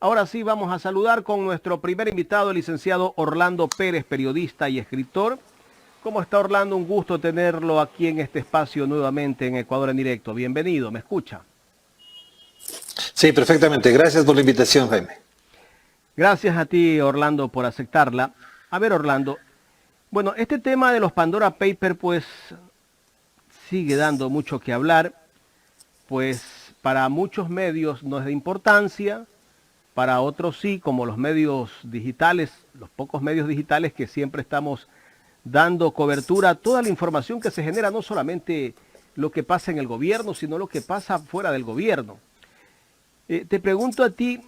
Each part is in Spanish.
Ahora sí, vamos a saludar con nuestro primer invitado, el licenciado Orlando Pérez, periodista y escritor. ¿Cómo está, Orlando? Un gusto tenerlo aquí en este espacio nuevamente en Ecuador en directo. Bienvenido, ¿me escucha? Sí, perfectamente. Gracias por la invitación, Jaime. Gracias a ti, Orlando, por aceptarla. A ver, Orlando, bueno, este tema de los Pandora Papers, pues, sigue dando mucho que hablar, pues, para muchos medios no es de importancia, para otros sí, como los medios digitales, los pocos medios digitales que siempre estamos dando cobertura a toda la información que se genera, no solamente lo que pasa en el gobierno, sino lo que pasa fuera del gobierno. Te pregunto a ti,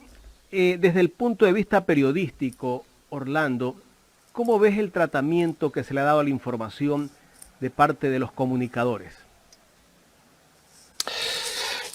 desde el punto de vista periodístico, Orlando, ¿cómo ves el tratamiento que se le ha dado a la información de parte de los comunicadores?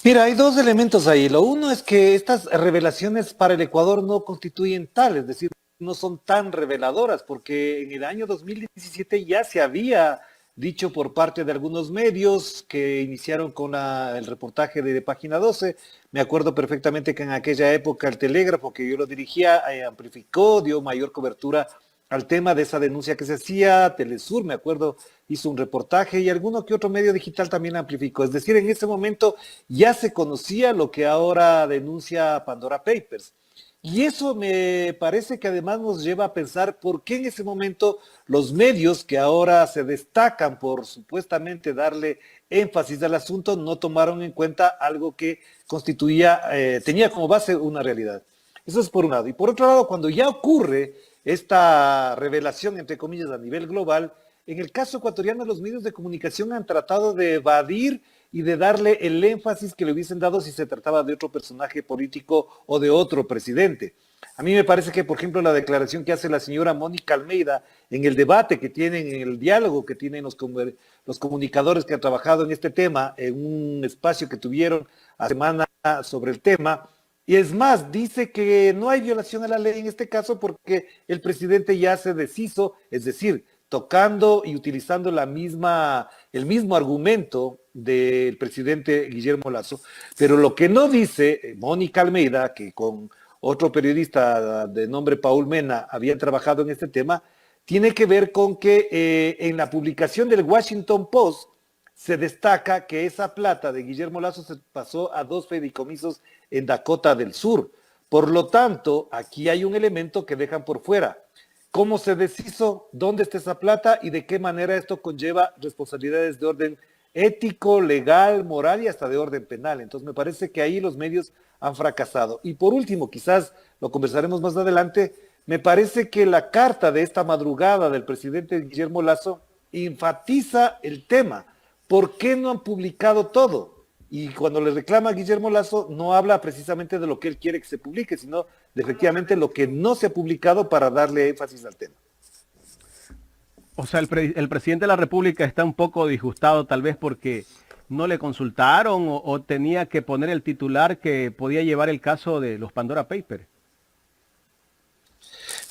Mira, hay dos elementos ahí. Lo uno es que estas revelaciones para el Ecuador no constituyen tal, es decir, no son tan reveladoras, porque en el año 2017 ya se había dicho por parte de algunos medios que iniciaron con el reportaje de Página 12. Me acuerdo perfectamente que en aquella época el Telégrafo, que yo lo dirigía, amplificó, dio mayor cobertura al tema de esa denuncia que se hacía. Telesur, me acuerdo, hizo un reportaje y alguno que otro medio digital también amplificó. Es decir, en ese momento ya se conocía lo que ahora denuncia Pandora Papers. Y eso me parece que además nos lleva a pensar por qué en ese momento los medios que ahora se destacan por supuestamente darle énfasis al asunto no tomaron en cuenta algo que constituía, tenía como base una realidad. Eso es por un lado. Y por otro lado, cuando ya ocurre esta revelación, entre comillas, a nivel global, en el caso ecuatoriano los medios de comunicación han tratado de evadir y de darle el énfasis que le hubiesen dado si se trataba de otro personaje político o de otro presidente. A mí me parece que, por ejemplo, la declaración que hace la señora Mónica Almeida en el debate que tienen, en el diálogo que tienen los comunicadores que han trabajado en este tema, en un espacio que tuvieron a semana sobre el tema, y es más, dice que no hay violación a la ley en este caso porque el presidente ya se deshizo, es decir, tocando y utilizando el mismo argumento del presidente Guillermo Lasso, pero lo que no dice Mónica Almeida, que con otro periodista de nombre Paul Mena habían trabajado en este tema, tiene que ver con que en la publicación del Washington Post se destaca que esa plata de Guillermo Lasso se pasó a 2 fideicomisos en Dakota del Sur. Por lo tanto, aquí hay un elemento que dejan por fuera. ¿Cómo se deshizo? ¿Dónde está esa plata? ¿Y de qué manera esto conlleva responsabilidades de orden ético, legal, moral y hasta de orden penal? Entonces me parece que ahí los medios han fracasado. Y por último, quizás lo conversaremos más adelante, me parece que la carta de esta madrugada del presidente Guillermo Lasso enfatiza el tema. ¿Por qué no han publicado todo? Y cuando le reclama a Guillermo Lasso, no habla precisamente de lo que él quiere que se publique, sino de efectivamente lo que no se ha publicado para darle énfasis al tema. O sea, el presidente de la República está un poco disgustado tal vez porque no le consultaron o tenía que poner el titular que podía llevar el caso de los Pandora Papers.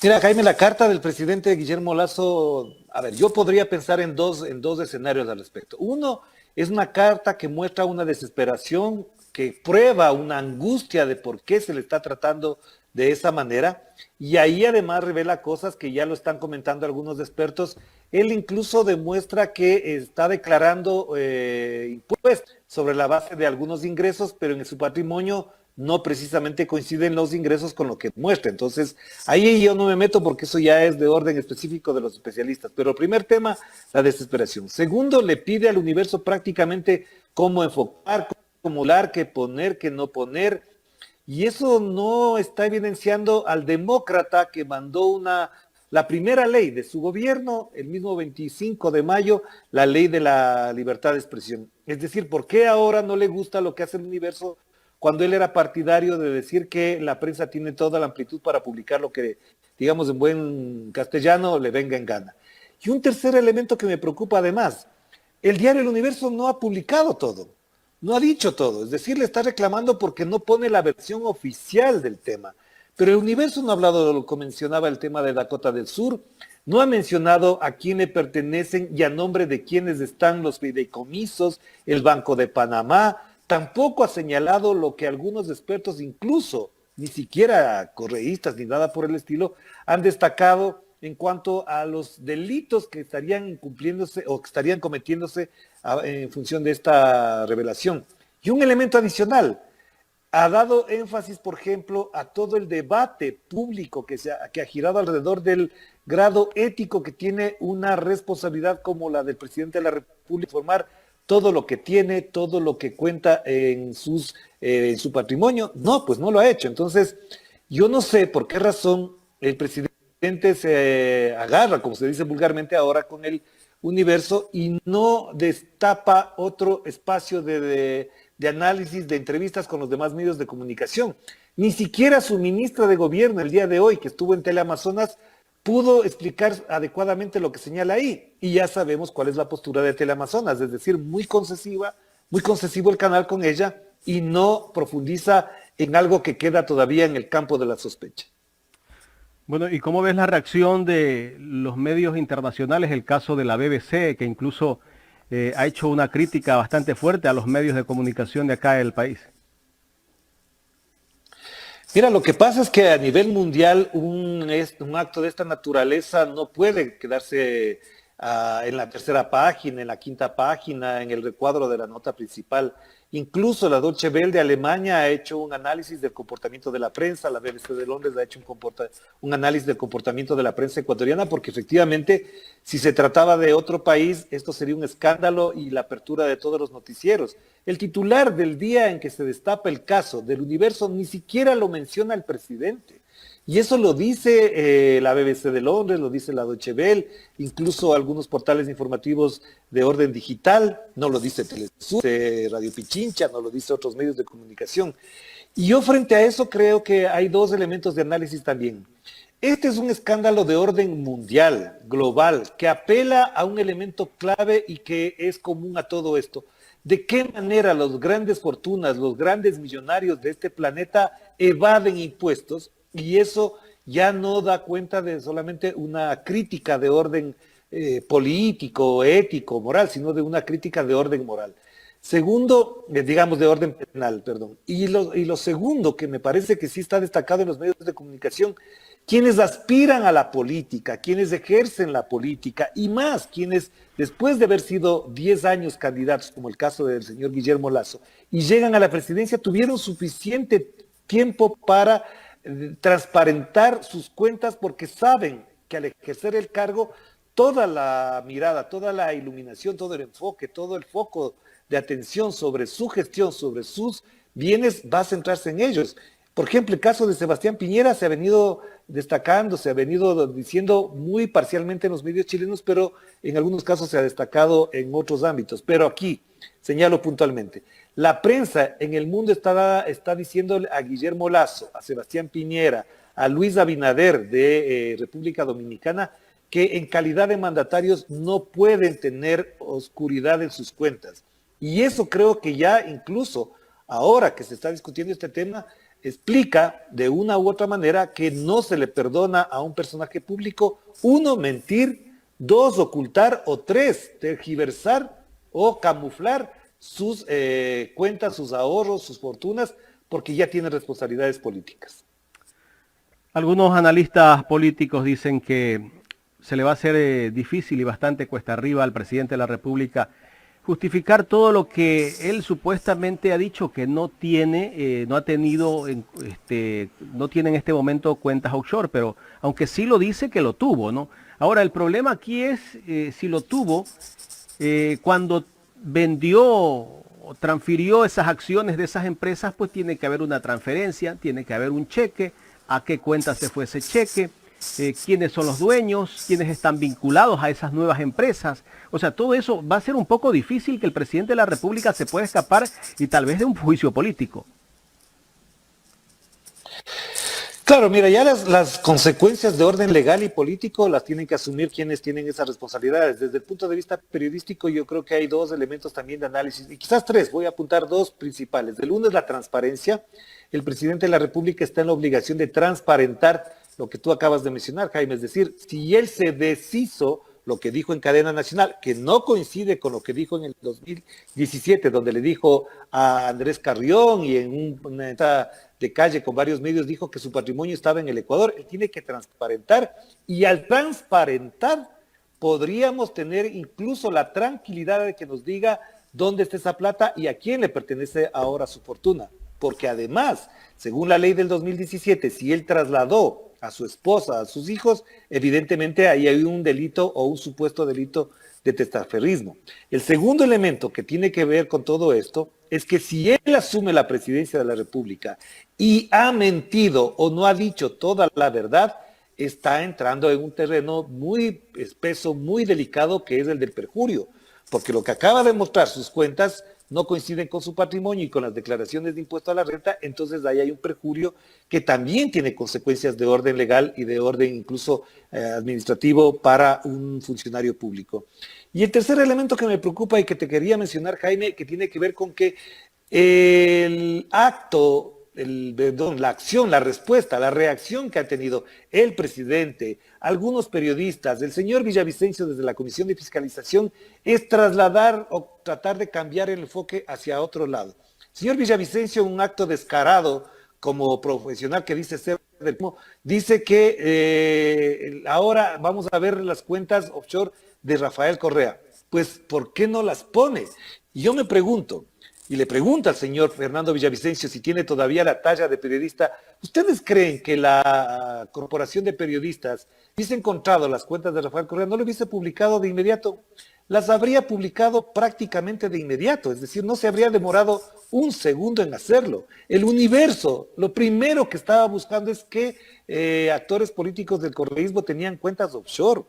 Mira, Jaime, la carta del presidente Guillermo Lasso, a ver, yo podría pensar en dos escenarios al respecto. Uno, es una carta que muestra una desesperación, que prueba una angustia de por qué se le está tratando de esa manera, y ahí además revela cosas que ya lo están comentando algunos expertos. Él incluso demuestra que está declarando impuestos sobre la base de algunos ingresos, pero en su patrimonio no precisamente coinciden los ingresos con lo que muestra. Entonces, ahí yo no me meto porque eso ya es de orden específico de los especialistas. Pero el primer tema, la desesperación. Segundo, le pide al universo prácticamente cómo enfocar, cómo hablar, qué poner, qué no poner. Y eso no está evidenciando al demócrata que mandó la primera ley de su gobierno, el mismo 25 de mayo, la ley de la libertad de expresión. Es decir, ¿por qué ahora no le gusta lo que hace el universo cuando él era partidario de decir que la prensa tiene toda la amplitud para publicar lo que, digamos en buen castellano, le venga en gana? Y un tercer elemento que me preocupa además, el diario El Universo no ha publicado todo, no ha dicho todo, es decir, le está reclamando porque no pone la versión oficial del tema. Pero El Universo no ha hablado de lo que mencionaba el tema de Dakota del Sur, no ha mencionado a quién le pertenecen y a nombre de quiénes están los fideicomisos, el Banco de Panamá. Tampoco ha señalado lo que algunos expertos incluso ni siquiera correístas ni nada por el estilo, han destacado en cuanto a los delitos que estarían cumpliéndose o que estarían cometiéndose en función de esta revelación. Y un elemento adicional, ha dado énfasis, por ejemplo, a todo el debate público que ha girado alrededor del grado ético que tiene una responsabilidad como la del presidente de la República, formar todo lo que tiene, todo lo que cuenta en su patrimonio. No, pues no lo ha hecho. Entonces, yo no sé por qué razón el presidente se agarra, como se dice vulgarmente ahora, con el universo y no destapa otro espacio de análisis, de entrevistas con los demás medios de comunicación. Ni siquiera su ministra de gobierno el día de hoy, que estuvo en Teleamazonas, pudo explicar adecuadamente lo que señala ahí. Y ya sabemos cuál es la postura de Teleamazonas, es decir, muy concesivo el canal con ella y no profundiza en algo que queda todavía en el campo de la sospecha. Bueno, ¿y cómo ves la reacción de los medios internacionales? El caso de la BBC, que incluso ha hecho una crítica bastante fuerte a los medios de comunicación de acá del país. Mira, lo que pasa es que a nivel mundial un acto de esta naturaleza no puede quedarse en la tercera página, en la quinta página, en el recuadro de la nota principal. Incluso la Deutsche Welle de Alemania ha hecho un análisis del comportamiento de la prensa, la BBC de Londres ha hecho un análisis del comportamiento de la prensa ecuatoriana, porque efectivamente, si se trataba de otro país, esto sería un escándalo y la apertura de todos los noticieros. El titular del día en que se destapa el caso del Universo ni siquiera lo menciona el presidente. Y eso lo dice la BBC de Londres, lo dice la Deutsche Welle, incluso algunos portales informativos de orden digital, no lo dice Telesur, Radio Pichincha, no lo dice otros medios de comunicación. Y yo frente a eso creo que hay dos elementos de análisis también. Este es un escándalo de orden mundial, global, que apela a un elemento clave y que es común a todo esto. ¿De qué manera los grandes fortunas, los grandes millonarios de este planeta evaden impuestos? Y eso ya no da cuenta de solamente una crítica de orden político, ético, moral, sino de una crítica de orden moral. Segundo, digamos de orden penal, perdón. Y lo segundo, que me parece que sí está destacado en los medios de comunicación, quienes aspiran a la política, quienes ejercen la política y más, quienes después de haber sido 10 años candidatos, como el caso del señor Guillermo Lasso, y llegan a la presidencia, tuvieron suficiente tiempo para transparentar sus cuentas porque saben que al ejercer el cargo, toda la mirada, toda la iluminación, todo el enfoque, todo el foco de atención sobre su gestión, sobre sus bienes, va a centrarse en ellos. Por ejemplo, el caso de Sebastián Piñera se ha venido destacando, se ha venido diciendo muy parcialmente en los medios chilenos, pero en algunos casos se ha destacado en otros ámbitos. Pero aquí, señalo puntualmente, la prensa en el mundo está diciéndole a Guillermo Lasso, a Sebastián Piñera, a Luis Abinader de República Dominicana, que en calidad de mandatarios no pueden tener oscuridad en sus cuentas. Y eso creo que ya incluso ahora que se está discutiendo este tema, explica de una u otra manera que no se le perdona a un personaje público, uno, mentir, dos, ocultar, o tres, tergiversar o camuflar sus cuentas, sus ahorros, sus fortunas, porque ya tiene responsabilidades políticas. Algunos analistas políticos dicen que se le va a hacer difícil y bastante cuesta arriba al presidente de la República justificar todo lo que él supuestamente ha dicho que no tiene, no ha tenido, no tiene en este momento cuentas offshore, pero aunque sí lo dice que lo tuvo, ¿no? Ahora, el problema aquí es si lo tuvo cuando vendió o transfirió esas acciones de esas empresas, pues tiene que haber una transferencia, tiene que haber un cheque, a qué cuenta se fue ese cheque, quiénes son los dueños, quiénes están vinculados a esas nuevas empresas. O sea, todo eso va a ser un poco difícil que el presidente de la República se pueda escapar y tal vez de un juicio político. Claro, mira, ya las consecuencias de orden legal y político las tienen que asumir quienes tienen esas responsabilidades. Desde el punto de vista periodístico, yo creo que hay dos elementos también de análisis, y quizás tres, voy a apuntar dos principales. El uno es la transparencia. El presidente de la República está en la obligación de transparentar lo que tú acabas de mencionar, Jaime, es decir, si él se deshizo lo que dijo en cadena nacional, que no coincide con lo que dijo en el 2017, donde le dijo a Andrés Carrión y en una entrada de calle con varios medios dijo que su patrimonio estaba en el Ecuador. Él tiene que transparentar, y al transparentar podríamos tener incluso la tranquilidad de que nos diga dónde está esa plata y a quién le pertenece ahora su fortuna. Porque además, según la ley del 2017, si él trasladó a su esposa, a sus hijos, evidentemente ahí hay un delito o un supuesto delito de testaferrismo. El segundo elemento que tiene que ver con todo esto es que si él asume la presidencia de la República y ha mentido o no ha dicho toda la verdad, está entrando en un terreno muy espeso, muy delicado, que es el del perjurio, porque lo que acaba de mostrar sus cuentas no coinciden con su patrimonio y con las declaraciones de impuesto a la renta. Entonces ahí hay un perjurio que también tiene consecuencias de orden legal y de orden incluso administrativo para un funcionario público. Y el tercer elemento que me preocupa y que te quería mencionar, Jaime, que tiene que ver con que el acto, la acción, la respuesta, la reacción que ha tenido el presidente, algunos periodistas, el señor Villavicencio desde la Comisión de Fiscalización, es trasladar o tratar de cambiar el enfoque hacia otro lado. Señor Villavicencio, un acto descarado como profesional que dice ser del mismo, dice que ahora vamos a ver las cuentas offshore de Rafael Correa. Pues, ¿por qué no las pone? Y yo me pregunto, y le pregunta al señor Fernando Villavicencio si tiene todavía la talla de periodista. ¿Ustedes creen que la Corporación de Periodistas hubiese encontrado las cuentas de Rafael Correa, no lo hubiese publicado de inmediato? Las habría publicado prácticamente de inmediato, es decir, no se habría demorado un segundo en hacerlo. El Universo, lo primero que estaba buscando es que actores políticos del correísmo tenían cuentas offshore.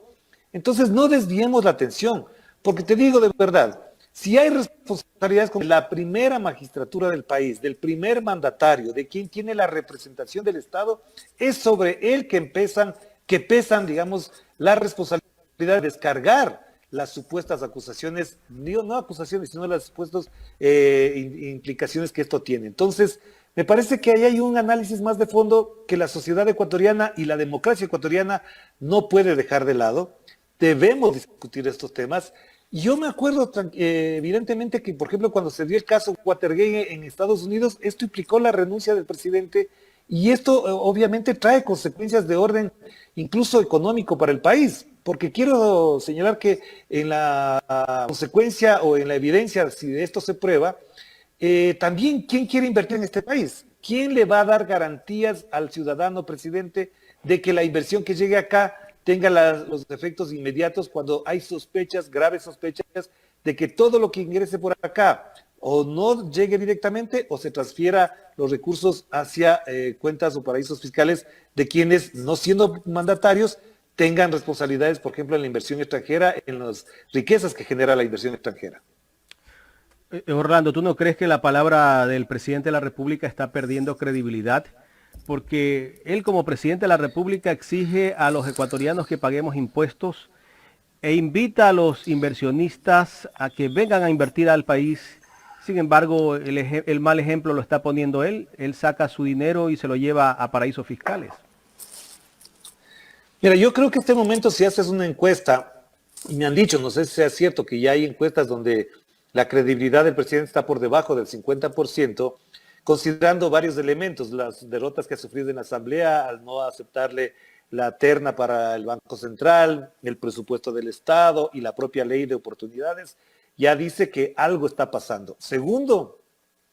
Entonces no desviemos la atención, porque te digo de verdad, si hay responsabilidades con la primera magistratura del país, del primer mandatario, de quien tiene la representación del Estado, es sobre él que pesan, digamos, la responsabilidad de descargar las supuestas acusaciones, no acusaciones, sino las supuestas implicaciones que esto tiene. Entonces, me parece que ahí hay un análisis más de fondo que la sociedad ecuatoriana y la democracia ecuatoriana no puede dejar de lado. Debemos discutir estos temas. Yo me acuerdo evidentemente que, por ejemplo, cuando se dio el caso Watergate en Estados Unidos, esto implicó la renuncia del presidente y esto obviamente trae consecuencias de orden incluso económico para el país, porque quiero señalar que en la consecuencia o en la evidencia, si de esto se prueba, también ¿quién quiere invertir en este país? ¿Quién le va a dar garantías al ciudadano presidente de que la inversión que llegue acá tenga los efectos inmediatos cuando hay sospechas, graves sospechas, de que todo lo que ingrese por acá o no llegue directamente o se transfiera los recursos hacia cuentas o paraísos fiscales de quienes, no siendo mandatarios, tengan responsabilidades, por ejemplo, en la inversión extranjera, en las riquezas que genera la inversión extranjera? Orlando, ¿tú no crees que la palabra del presidente de la República está perdiendo credibilidad? Porque él como presidente de la República exige a los ecuatorianos que paguemos impuestos e invita a los inversionistas a que vengan a invertir al país. Sin embargo, el mal ejemplo lo está poniendo él. Él saca su dinero y se lo lleva a paraísos fiscales. Mira, yo creo que en este momento si haces una encuesta, y me han dicho, no sé si sea cierto, que ya hay encuestas donde la credibilidad del presidente está por debajo del 50%, considerando varios elementos, las derrotas que ha sufrido en la Asamblea al no aceptarle la terna para el Banco Central, el presupuesto del Estado y la propia ley de oportunidades, ya dice que algo está pasando. Segundo,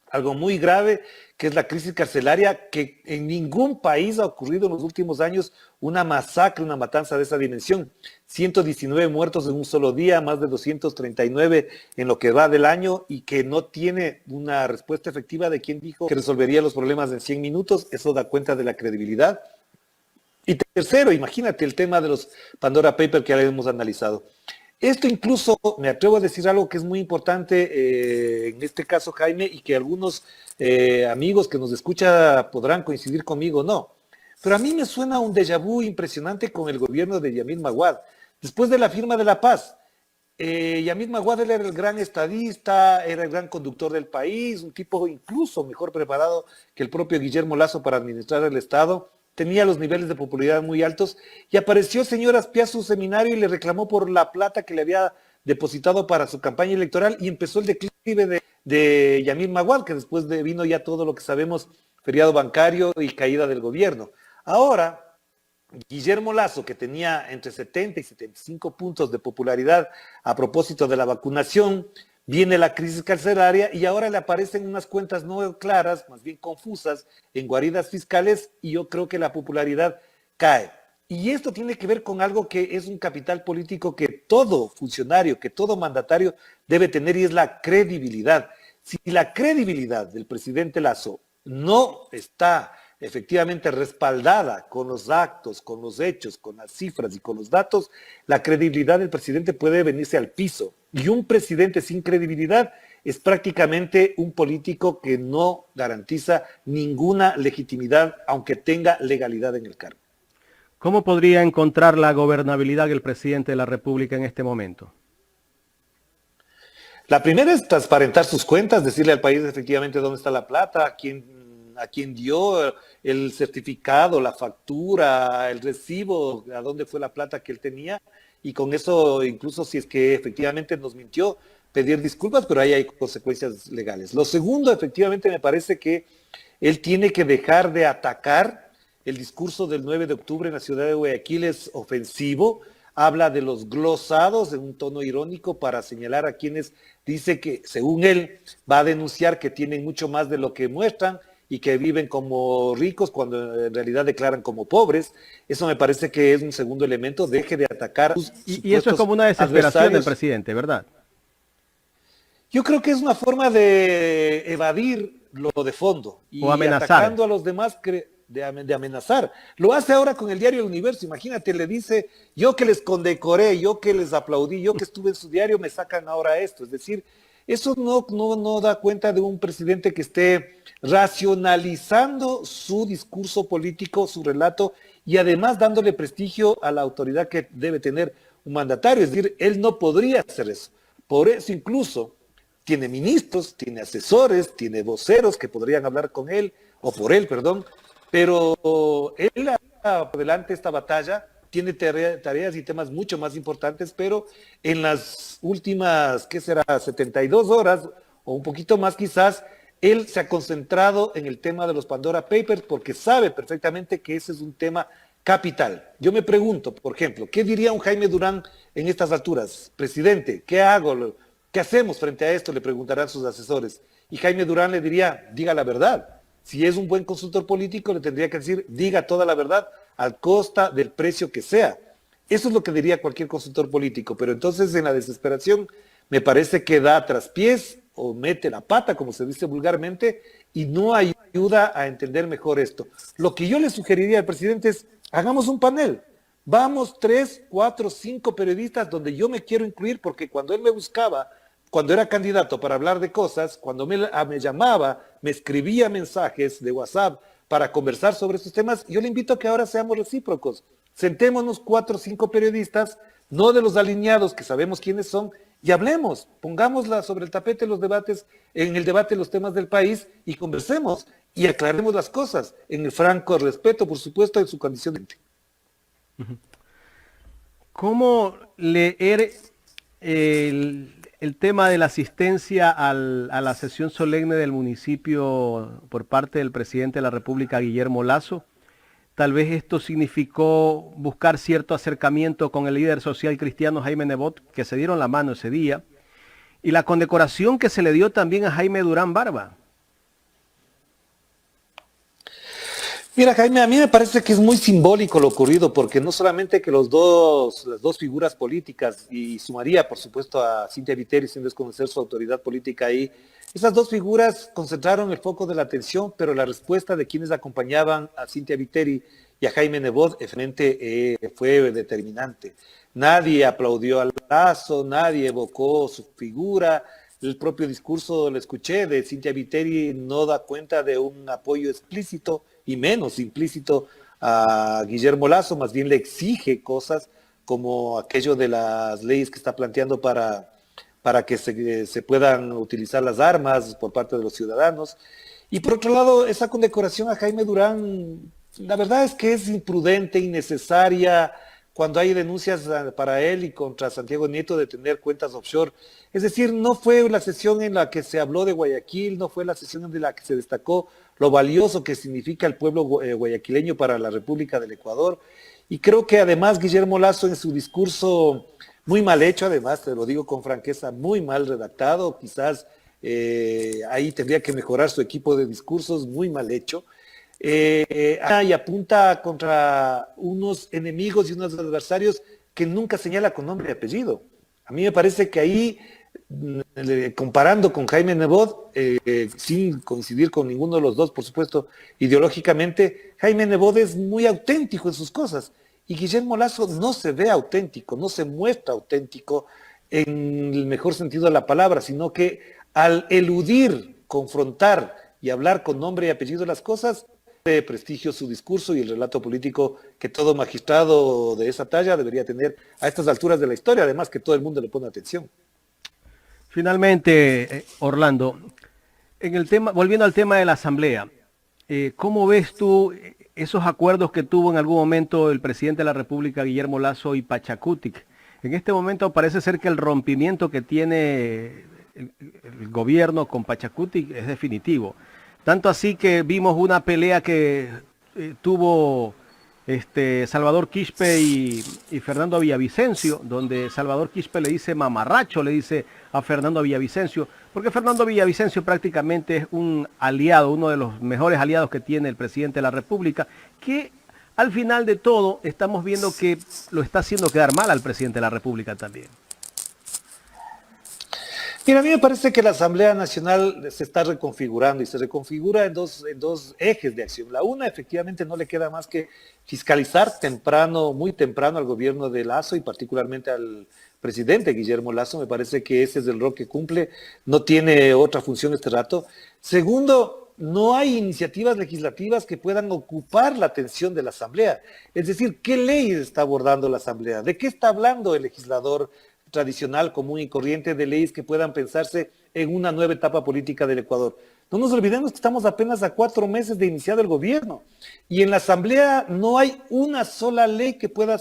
algo muy grave, que es la crisis carcelaria, que en ningún país ha ocurrido en los últimos años una masacre, una matanza de esa dimensión. 119 muertos en un solo día, más de 239 en lo que va del año, y que no tiene una respuesta efectiva de quien dijo que resolvería los problemas en 100 minutos. Eso da cuenta de la credibilidad. Y tercero, imagínate el tema de los Pandora Papers que ya hemos analizado. Esto incluso, me atrevo a decir algo que es muy importante en este caso, Jaime, y que algunos amigos que nos escuchan podrán coincidir conmigo, no. Pero a mí me suena un déjà vu impresionante con el gobierno de Yamil Maguad. Después de la firma de la paz, Yamil Maguad era el gran estadista, era el gran conductor del país, un tipo incluso mejor preparado que el propio Guillermo Lasso para administrar el Estado. tenía los niveles de popularidad muy altos, y apareció el señor Azpiá a su seminario y le reclamó por la plata que le había depositado para su campaña electoral, y empezó el declive de Yamil Maguad, que después vino ya todo lo que sabemos, feriado bancario y caída del gobierno. Ahora, Guillermo Lasso, que tenía entre 70 y 75 puntos de popularidad a propósito de la vacunación, viene la crisis carcelaria y ahora le aparecen unas cuentas no claras, más bien confusas, en guaridas fiscales, y yo creo que la popularidad cae. Y esto tiene que ver con algo que es un capital político que todo funcionario, que todo mandatario debe tener, y es la credibilidad. Si la credibilidad del presidente Lasso no está efectivamente respaldada con los actos, con los hechos, con las cifras y con los datos, la credibilidad del presidente puede venirse al piso. Y un presidente sin credibilidad es prácticamente un político que no garantiza ninguna legitimidad, aunque tenga legalidad en el cargo. ¿Cómo podría encontrar la gobernabilidad el presidente de la República en este momento? La primera es transparentar sus cuentas, decirle al país efectivamente dónde está la plata, a quién dio el certificado, la factura, el recibo, a dónde fue la plata que él tenía, y con eso, incluso si es que efectivamente nos mintió, pedir disculpas, pero ahí hay consecuencias legales. Lo segundo, efectivamente, me parece que él tiene que dejar de atacar. El discurso del 9 de octubre en la ciudad de Guayaquil es ofensivo, habla de los glosados en un tono irónico para señalar a quienes dice que, según él, va a denunciar que tienen mucho más de lo que muestran y que viven como ricos cuando en realidad declaran como pobres. Eso me parece que es un segundo elemento. Deje de atacar a sus Y eso es como una desesperación del presidente, ¿verdad? Yo creo que es una forma de evadir lo de fondo y o amenazar. Atacando a los demás de amenazar. Lo hace ahora con el diario El Universo. Imagínate, le dice, yo que les condecoré, yo que les aplaudí, yo que estuve en su diario, me sacan ahora esto. Es decir, eso no da cuenta de un presidente que esté racionalizando su discurso político, su relato, y además dándole prestigio a la autoridad que debe tener un mandatario. Es decir, él no podría hacer eso. Por eso incluso tiene ministros, tiene asesores, tiene voceros que podrían hablar con él, o por él, perdón, pero él por delante esta batalla, tiene tareas y temas mucho más importantes, pero en las últimas, ¿qué será?, 72 horas o un poquito más quizás, él se ha concentrado en el tema de los Pandora Papers porque sabe perfectamente que ese es un tema capital. Yo me pregunto, por ejemplo, ¿qué diría un Jaime Durán en estas alturas? Presidente, ¿qué hago? ¿Qué hacemos frente a esto?, le preguntarán sus asesores. Y Jaime Durán le diría, diga la verdad. Si es un buen consultor político, le tendría que decir, diga toda la verdad a costa del precio que sea. Eso es lo que diría cualquier consultor político, pero entonces en la desesperación me parece que da traspiés o mete la pata, como se dice vulgarmente, y no ayuda a entender mejor esto. Lo que yo le sugeriría al presidente es, hagamos un panel. Vamos 3, 4, 5 periodistas donde yo me quiero incluir, porque cuando él me buscaba, cuando era candidato para hablar de cosas, cuando me llamaba, me escribía mensajes de WhatsApp para conversar sobre estos temas, yo le invito a que ahora seamos recíprocos. Sentémonos 4 o 5 periodistas, no de los alineados que sabemos quiénes son, y hablemos, pongámosla sobre el tapete los debates, en el debate los temas del país, y conversemos y aclaremos las cosas en el franco respeto, por supuesto, de su condición de ente. ¿Cómo leer el tema de la asistencia a la sesión solemne del municipio por parte del presidente de la República, Guillermo Lasso? Tal vez esto significó buscar cierto acercamiento con el líder social cristiano Jaime Nebot, que se dieron la mano ese día, y la condecoración que se le dio también a Jaime Durán Barba. Mira, Jaime, a mí me parece que es muy simbólico lo ocurrido, porque no solamente que las dos figuras políticas, y sumaría, por supuesto, a Cynthia Viteri sin desconocer su autoridad política ahí, esas dos figuras concentraron el foco de la atención, pero la respuesta de quienes acompañaban a Cynthia Viteri y a Jaime Nebot fue determinante. Nadie aplaudió al Lasso, nadie evocó su figura. El propio discurso, lo escuché, de Cynthia Viteri no da cuenta de un apoyo explícito y menos implícito a Guillermo Lasso, más bien le exige cosas como aquello de las leyes que está planteando para que se puedan utilizar las armas por parte de los ciudadanos. Y por otro lado, esa condecoración a Jaime Durán La verdad es que es imprudente, innecesaria, cuando hay denuncias para él y contra Santiago Nieto de tener cuentas offshore. Es decir, no fue la sesión en la que se habló de Guayaquil, no fue la sesión en la que se destacó lo valioso que significa el pueblo guayaquileño para la República del Ecuador. Y creo que además Guillermo Lasso en su discurso, muy mal hecho además, te lo digo con franqueza, muy mal redactado, quizás ahí tendría que mejorar su equipo de discursos, muy mal hecho. Y apunta contra unos enemigos y unos adversarios que nunca señala con nombre y apellido. A mí me parece que ahí, comparando con Jaime Nebot, sin coincidir con ninguno de los dos, por supuesto, ideológicamente, Jaime Nebot es muy auténtico en sus cosas. Y Guillermo Lasso no se ve auténtico, no se muestra auténtico en el mejor sentido de la palabra, sino que al eludir, confrontar y hablar con nombre y apellido de las cosas, de prestigio su discurso y el relato político que todo magistrado de esa talla debería tener a estas alturas de la historia, además que todo el mundo le pone atención. Finalmente, Orlando, en el tema, volviendo al tema de la Asamblea, ¿cómo ves tú esos acuerdos que tuvo en algún momento el presidente de la República, Guillermo Lasso, y Pachacutic? En este momento parece ser que el rompimiento que tiene el gobierno con Pachacutic es definitivo. Tanto así que vimos una pelea que tuvo Salvador Quispe y Fernando Villavicencio, donde Salvador Quispe le dice mamarracho, le dice a Fernando Villavicencio, porque Fernando Villavicencio prácticamente es un aliado, uno de los mejores aliados que tiene el presidente de la República, que al final de todo estamos viendo que lo está haciendo quedar mal al presidente de la República también. Mira, a mí me parece que la Asamblea Nacional se está reconfigurando y se reconfigura en dos ejes de acción. La una, efectivamente, no le queda más que fiscalizar temprano, muy temprano al gobierno de Lasso y particularmente al presidente Guillermo Lasso. Me parece que ese es el rol que cumple, no tiene otra función este rato. Segundo, no hay iniciativas legislativas que puedan ocupar la atención de la Asamblea. Es decir, ¿qué ley está abordando la Asamblea? ¿De qué está hablando el legislador tradicional, común y corriente, de leyes que puedan pensarse en una nueva etapa política del Ecuador? No nos olvidemos que estamos apenas a 4 meses de iniciado el gobierno y en la Asamblea no hay una sola ley que pueda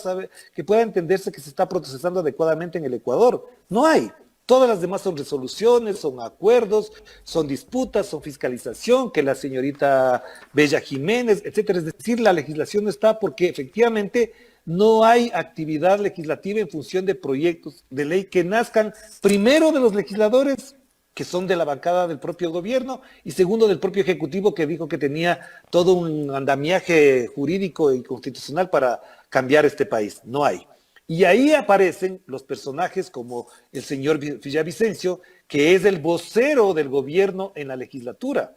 entenderse que se está procesando adecuadamente en el Ecuador. No hay. Todas las demás son resoluciones, son acuerdos, son disputas, son fiscalización, que la señorita Bella Jiménez, etcétera. Es decir, la legislación no está porque efectivamente no hay actividad legislativa en función de proyectos de ley que nazcan primero de los legisladores, que son de la bancada del propio gobierno, y segundo del propio Ejecutivo, que dijo que tenía todo un andamiaje jurídico y constitucional para cambiar este país. No hay. Y ahí aparecen los personajes como el señor Villavicencio, que es el vocero del gobierno en la legislatura.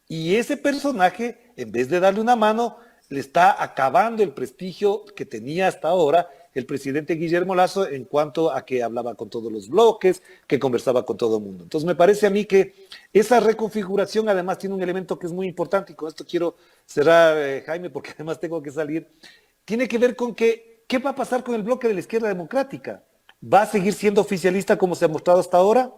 Y ese personaje, en vez de darle una mano, le está acabando el prestigio que tenía hasta ahora el presidente Guillermo Lasso en cuanto a que hablaba con todos los bloques, que conversaba con todo el mundo. Entonces me parece a mí que esa reconfiguración además tiene un elemento que es muy importante, y con esto quiero cerrar, Jaime, porque además tengo que salir, tiene que ver con que ¿qué va a pasar con el bloque de la izquierda democrática? ¿Va a seguir siendo oficialista como se ha mostrado hasta ahora?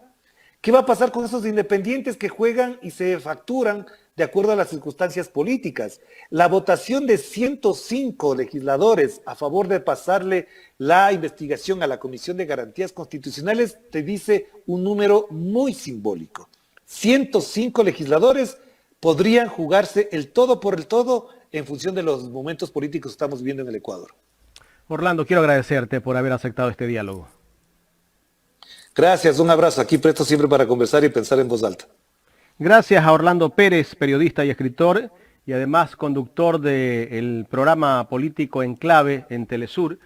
¿Qué va a pasar con esos independientes que juegan y se facturan de acuerdo a las circunstancias políticas? La votación de 105 legisladores a favor de pasarle la investigación a la Comisión de Garantías Constitucionales te dice un número muy simbólico. 105 legisladores podrían jugarse el todo por el todo en función de los momentos políticos que estamos viviendo en el Ecuador. Orlando, quiero agradecerte por haber aceptado este diálogo. Gracias, un abrazo. Aquí presto siempre para conversar y pensar en voz alta. Gracias a Orlando Pérez, periodista y escritor, y además conductor del programa político En Clave en Telesur.